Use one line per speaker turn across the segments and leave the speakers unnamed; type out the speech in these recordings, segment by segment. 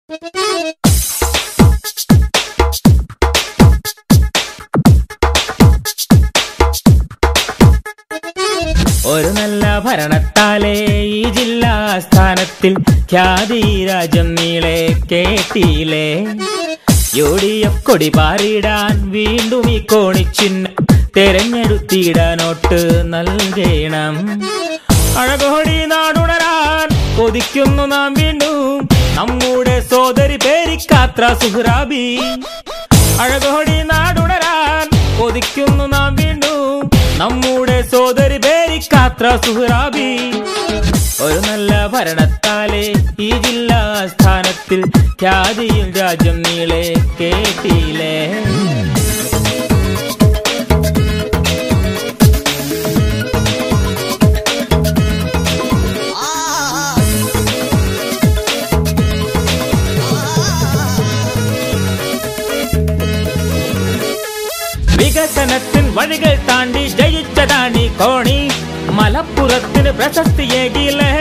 ഒരു നല്ല ഭരണത്താലേ ഈ ജില്ലാസ്ഥാനത്തിൽ ഖ്യാതി രാജ്യം നീളെ കേട്ടില്ലേ. UDF കൊടി പാറിടാൻ വീണ്ടും ഈ കോണിച്ചിഹ്നം തെരഞ്ഞെടുത്തിടാനോട്ട് നൽകണം. അഴകോടി നാടുണരാൻ കൊതിക്കുന്നു നാം വീണ്ടും നമ്മുടെ സോദരി പേരിക്കാത്ര സുഹ്റാബി. അഴകോടി നാടുണരാൻ കൊതിക്കുന്നു നാം വീണ്ടും നമ്മുടെ സോദരി പേരിക്കാത്ര സുഹ്റാബി. ഒരു നല്ല ഭരണത്താലേ ഈ ജില്ലാസ്ഥാനത്തിൽ ഖ്യാതിയിൽ രാജ്യം നീളെ കേട്ടില്ലേ. വികസനത്തിൻ വഴികൾ താണ്ടി ജയിച്ചതാണി കോണി. മലപ്പുറത്തിന് പ്രശസ്തിയേകില്ലേ.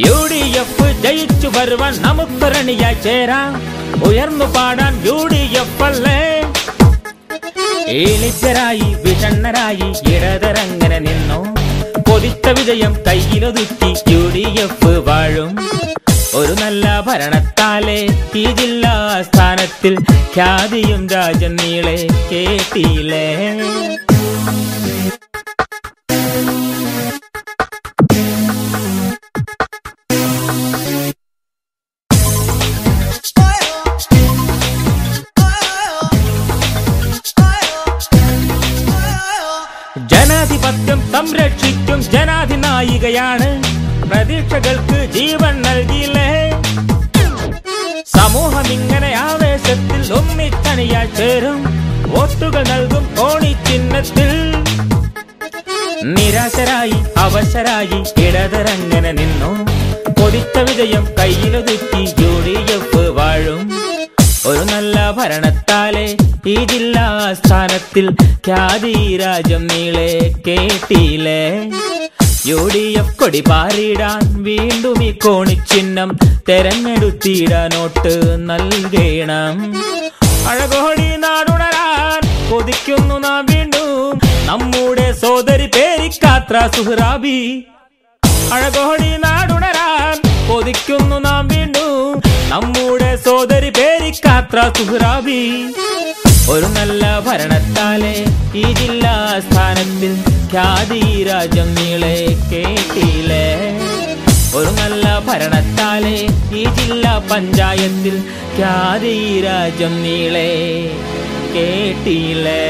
UDF ജയിച്ചു വരുവാൻ നമുക്കൊരണിയായി ചേരാം. ഉയർന്നു പാടാൻ UDF അല്ലേ. ഏലിച്ചരായി വിഷണ്ണരായി ഇടതരങ്ങനെ നിന്നു കൊതിച്ച വിജയം കയ്യിലൊതുക്കി UDF വാഴും. ഒരു നല്ല ഭരണത്താലേ ഈ ജില്ലാസ്ഥാനത്തിൽ ഖ്യാതിയും രാജ്യം നീളെ കേട്ടില്ലേ. ജനാധിപത്യം സംരക്ഷിക്കും ജനാധിനായികയാണ്. പ്രതീക്ഷകൾക്ക് ജീവൻ നൽകിയില്ലേ. സമൂഹം ഇങ്ങനെ ആവേശത്തിൽ ഒന്നിച്ചണിയായി ചേരും. വോട്ടുകൾ നൽകും കോണി ചിഹ്നത്തിൽ. നിരാശരായി അവശരായി ഇടതരങ്ങനെ നിന്നു കൊതിച്ച വിജയം കയ്യിലൊതുക്കി UDF വാഴും. ഒരു നല്ല ഭരണത്താലേ ഈ ജില്ലാസ്ഥാനത്തിൽ ഖ്യാതി രാജ്യം നീളെ കേട്ടില്ലേ. UDF കൊടി പാറിടാൻ വീണ്ടും ഈ കോണിച്ചിഹ്നം തെരഞ്ഞെടുത്തിടാനോട്ട് നൽകണം. അഴകോടി നാടുണരാൻ കൊതിക്കുന്നു നാം വീണ്ടും നമ്മുടെ സോദരി പേരിക്കാത്ര സുഹ്റാബി. അഴകോടി നാടുണരാൻ കൊതിക്കുന്നു നാം വീണ്ടും നമ്മുടെ സോദരി പേരിക്കാത്ര സുഹ്റാബി. ഒരു നല്ല ഭരണത്താലേ ഈ ജില്ലാസ്ഥാനത്തിൽ ഖ്യാതി രാജ്യം നീളെ കേട്ടില്ലേ. ഒരു നല്ല ഭരണത്താലേ ഈ ജില്ലാ പഞ്ചായത്തിൽ ഖ്യാതി രാജ്യം നീളെ കേട്ടില്ലേ.